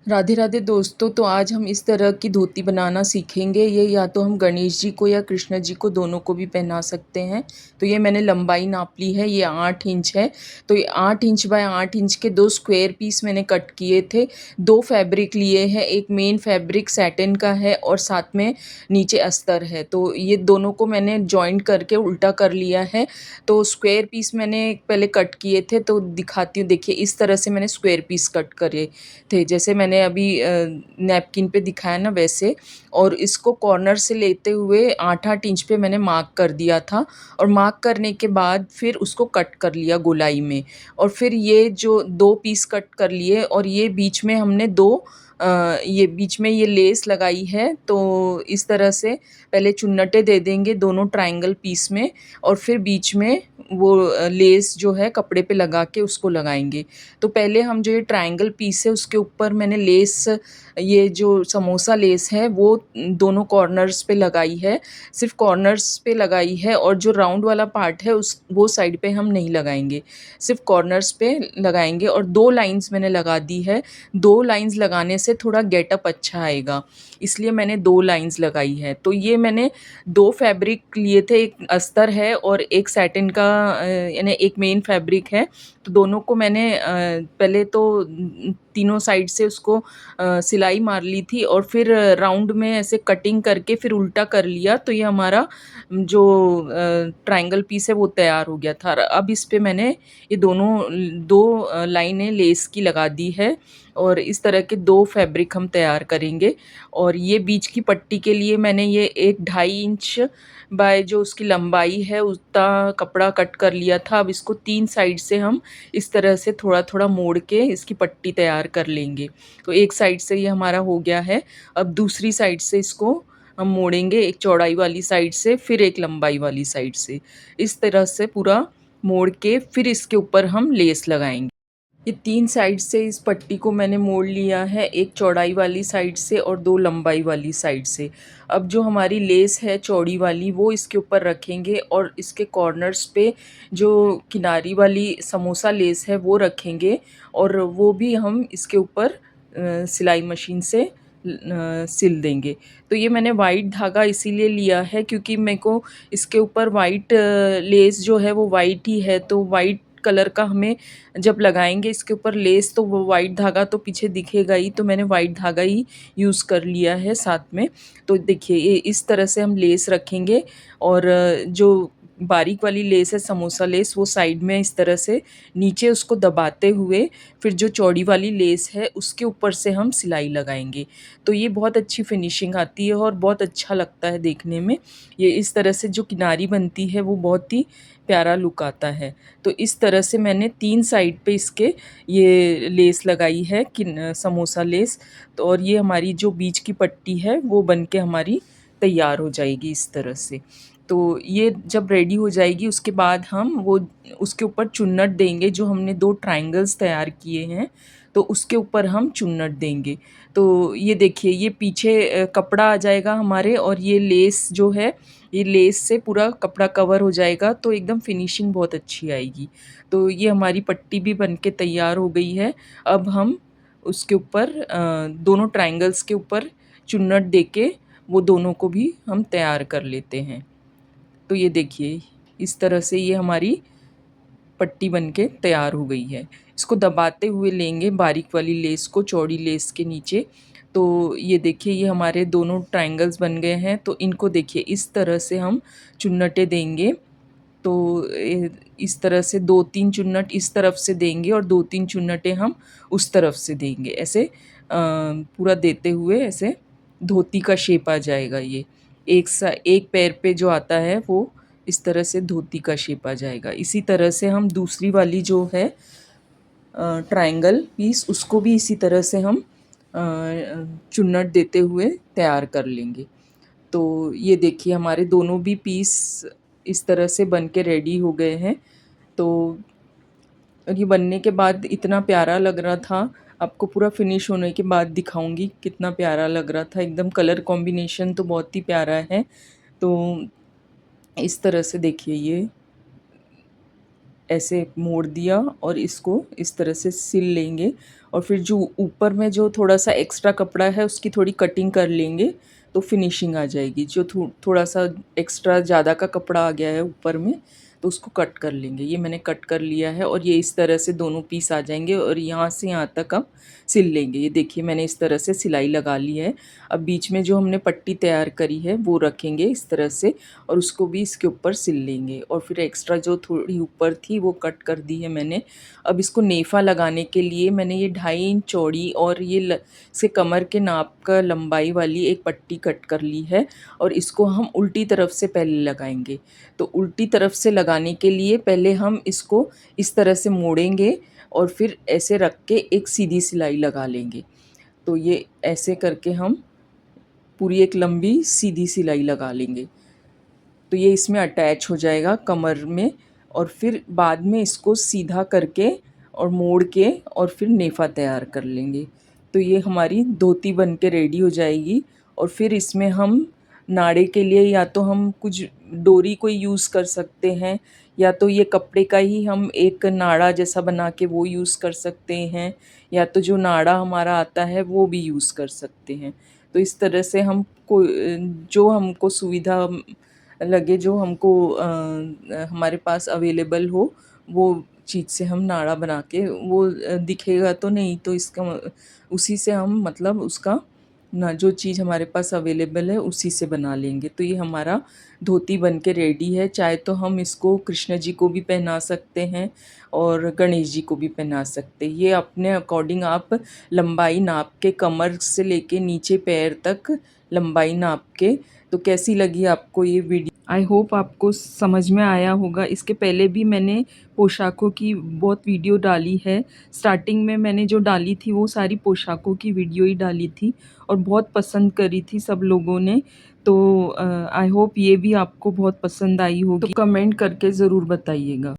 राधे राधे दोस्तों। तो आज हम इस तरह की धोती बनाना सीखेंगे। ये या तो हम गणेश जी को या कृष्ण जी को दोनों को भी पहना सकते हैं। तो ये मैंने लंबाई नाप ली है, ये 8 इंच है। तो ये 8 इंच बाय 8 इंच के 2 स्क्वायर पीस मैंने कट किए थे। 2 फैब्रिक लिए हैं, एक मेन फैब्रिक सैटिन का है और साथ में नीचे अस्तर है। तो ये दोनों को मैंने जॉइंट करके उल्टा कर लिया है। तो स्क्वायर पीस मैंने पहले कट किए थे, तो दिखाती हूँ। देखिए इस तरह से मैंने स्क्वायर पीस कट करे थे, जैसे मैंने अभी नैपकिन पे दिखाया ना वैसे। और इसको कॉर्नर से लेते हुए 8-8 इंच पे मैंने मार्क कर दिया था। और मार्क करने के बाद फिर उसको कट कर लिया गोलाई में। और फिर ये जो 2 पीस कट कर लिए और ये बीच में हमने ये बीच में ये लेस लगाई है। तो इस तरह से पहले चुन्नटे दे देंगे दोनों ट्रायंगल पीस में, और फिर बीच में वो लेस जो है कपड़े पे लगा के उसको लगाएंगे। तो पहले हम जो ये ट्रायंगल पीस है उसके ऊपर मैंने लेस, ये जो समोसा लेस है वो दोनों कॉर्नर्स पे लगाई है, सिर्फ कॉर्नर्स पे लगाई है। और जो राउंड वाला पार्ट है उस वो साइड पे हम नहीं लगाएंगे, सिर्फ कॉर्नर्स पे लगाएंगे। और 2 लाइंस मैंने लगा दी है। 2 लाइंस लगाने से थोड़ा गेटअप अच्छा आएगा, इसलिए मैंने 2 लाइंस लगाई है। तो ये मैंने 2 फैब्रिक लिए थे, एक अस्तर है और एक सैटिन का यानी एक मेन फैब्रिक है। तो दोनों को मैंने पहले तो तीनों साइड से उसको सिलाई मार ली थी और फिर राउंड में ऐसे कटिंग करके फिर उल्टा कर लिया। तो ये हमारा जो ट्रायंगल पीस है वो तैयार हो गया था। अब इस पे मैंने ये दोनों 2 लाइनें लेस की लगा दी है। और इस तरह के 2 फैब्रिक हम तैयार करेंगे। और ये बीच की पट्टी के लिए मैंने ये एक 2.5 इंच बाय जो उसकी लंबाई है उतना कपड़ा कट कर लिया था। अब इसको 3 साइड से हम इस तरह से थोड़ा थोड़ा मोड़ के इसकी पट्टी तैयार कर लेंगे। तो एक साइड से ये हमारा हो गया है। अब दूसरी साइड से इसको हम मोड़ेंगे, एक चौड़ाई वाली साइड से फिर एक लंबाई वाली साइड से। इस तरह से पूरा मोड़ के फिर इसके ऊपर हम लेस लगाएंगे। ये 3 साइड से इस पट्टी को मैंने मोड़ लिया है, एक चौड़ाई वाली साइड से और 2 लंबाई वाली साइड से। अब जो हमारी लेस है चौड़ी वाली वो इसके ऊपर रखेंगे और इसके कॉर्नर्स पे जो किनारी वाली समोसा लेस है वो रखेंगे। और वो भी हम इसके ऊपर सिलाई मशीन से सिल देंगे। तो ये मैंने वाइट धागा इसीलिए लिया है क्योंकि मेरे को इसके ऊपर वाइट लेस जो है वो वाइट ही है। तो वाइट कलर का हमें जब लगाएंगे इसके ऊपर लेस तो वो वाइट धागा तो पीछे दिखेगा ही। तो मैंने वाइट धागा ही यूज़ कर लिया है साथ में। तो देखिए ये इस तरह से हम लेस रखेंगे। और जो बारीक वाली लेस है समोसा लेस वो साइड में इस तरह से नीचे उसको दबाते हुए फिर जो चौड़ी वाली लेस है उसके ऊपर से हम सिलाई लगाएंगे। तो ये बहुत अच्छी फिनिशिंग आती है और बहुत अच्छा लगता है देखने में। ये इस तरह से जो किनारी बनती है वो बहुत ही प्यारा लुक आता है। तो इस तरह से मैंने 3 साइड पे इसके ये लेस लगाई है कि समोसा लेस। तो और ये हमारी जो बीच की पट्टी है वो बन के हमारी तैयार हो जाएगी इस तरह से। तो ये जब रेडी हो जाएगी उसके बाद हम वो उसके ऊपर चुन्नट देंगे। जो हमने 2 ट्रायंगल्स तैयार किए हैं तो उसके ऊपर हम चुन्नट देंगे। तो ये देखिए ये पीछे कपड़ा आ जाएगा हमारे, और ये लेस जो है ये लेस से पूरा कपड़ा कवर हो जाएगा। तो एकदम फिनिशिंग बहुत अच्छी आएगी। तो ये हमारी पट्टी भी बन के तैयार हो गई है। अब हम उसके ऊपर दोनों ट्रायंगल्स के ऊपर चुन्नट देके वो दोनों को भी हम तैयार कर लेते हैं। तो ये देखिए इस तरह से ये हमारी पट्टी बन के तैयार हो गई है। इसको दबाते हुए लेंगे बारीक वाली लेस को चौड़ी लेस के नीचे। तो ये देखिए ये हमारे दोनों ट्रायंगल्स बन गए हैं। तो इनको देखिए इस तरह से हम चुन्नटें देंगे। तो इस तरह से 2-3 चुन्नट इस तरफ से देंगे और 2-3 चुन्नटें हम उस तरफ से देंगे। ऐसे पूरा देते हुए ऐसे धोती का शेप आ जाएगा। ये एक पैर पे जो आता है वो इस तरह से धोती का शेप आ जाएगा। इसी तरह से हम दूसरी वाली जो है ट्रायंगल पीस उसको भी इसी तरह से हम चुन्नट देते हुए तैयार कर लेंगे। तो ये देखिए हमारे दोनों भी पीस इस तरह से बन के रेडी हो गए हैं। तो ये बनने के बाद इतना प्यारा लग रहा था। आपको पूरा फिनिश होने के बाद दिखाऊंगी कितना प्यारा लग रहा था। एकदम कलर कॉम्बिनेशन तो बहुत ही प्यारा है। तो इस तरह से देखिए ये ऐसे मोड़ दिया और इसको इस तरह से सिल लेंगे। और फिर जो ऊपर में जो थोड़ा सा एक्स्ट्रा कपड़ा है उसकी थोड़ी कटिंग कर लेंगे तो फिनिशिंग आ जाएगी। जो थोड़ा सा एक्स्ट्रा ज़्यादा का कपड़ा आ गया है ऊपर में तो उसको कट कर लेंगे। ये मैंने कट कर लिया है और ये इस तरह से दोनों पीस आ जाएंगे और यहाँ से यहाँ तक हम सिल लेंगे। ये देखिए मैंने इस तरह से सिलाई लगा ली है। अब बीच में जो हमने पट्टी तैयार करी है वो रखेंगे इस तरह से और उसको भी इसके ऊपर सिल लेंगे। और फिर एक्स्ट्रा जो थोड़ी ऊपर थी वो कट कर दी है मैंने। अब इसको नेफा लगाने के लिए मैंने ये 2.5 इंच चौड़ी और ये से कमर के नाप का लंबाई वाली एक पट्टी कट कर ली है और इसको हम उल्टी तरफ से पहले लगाएंगे। तो उल्टी तरफ से लगाने के लिए पहले हम इसको इस तरह से मोड़ेंगे और फिर ऐसे रख के एक सीधी सिलाई लगा लेंगे। तो ये ऐसे करके हम पूरी एक लंबी सीधी सिलाई लगा लेंगे। तो ये इसमें अटैच हो जाएगा कमर में और फिर बाद में इसको सीधा करके और मोड़ के और फिर नेफा तैयार कर लेंगे। तो ये हमारी धोती बन के रेडी हो जाएगी। और फिर इसमें हम नाड़े के लिए या तो हम कुछ डोरी कोई यूज़ कर सकते हैं या तो ये कपड़े का ही हम एक नाड़ा जैसा बना के वो यूज़ कर सकते हैं या तो जो नाड़ा हमारा आता है वो भी यूज़ कर सकते हैं। तो इस तरह से हम को जो हमको सुविधा लगे, जो हमको हमारे पास अवेलेबल हो वो चीज़ से हम नाड़ा बना के वो दिखेगा तो नहीं तो इसका उसी से हम मतलब उसका ना जो चीज़ हमारे पास अवेलेबल है उसी से बना लेंगे। तो ये हमारा धोती बन के रेडी है। चाहे तो हम इसको कृष्ण जी को भी पहना सकते हैं और गणेश जी को भी पहना सकते हैं। ये अपने अकॉर्डिंग आप लंबाई नाप के कमर से लेके नीचे पैर तक लंबाई नाप के। तो कैसी लगी आपको ये वीडियो? आई होप आपको समझ में आया होगा। इसके पहले भी मैंने पोशाकों की बहुत वीडियो डाली है। स्टार्टिंग में मैंने जो डाली थी वो सारी पोशाकों की वीडियो ही डाली थी और बहुत पसंद करी थी सब लोगों ने। तो आई होप ये भी आपको बहुत पसंद आई होगी। तो कमेंट करके ज़रूर बताइएगा।